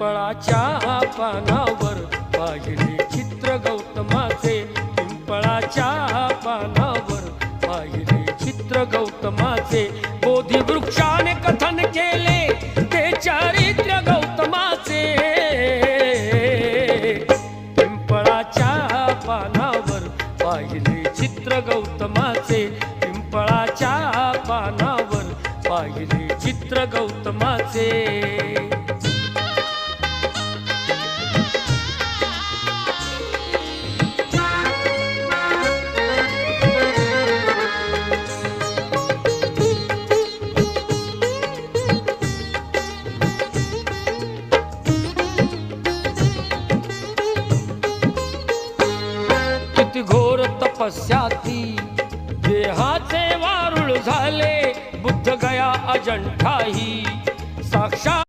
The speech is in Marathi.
पिंपळाच्या पानावर पाहिले चित्र गौतमाचे, पिंपळाच्या पानावर पाहिले चित्र गौतमाचे, बोधी वृक्षाने कथन केले ते चारित्र्य गौतमाचे, पिंपळाच्या पानावर पाहिले चित्र गौतमाचे, पिंपळाच्या पानावर पाहिले चित्र गौतमाचे। किती घोर तपस्याती देहाचे वारुळ झाले, बुद्ध गया अजंठाही साक्षात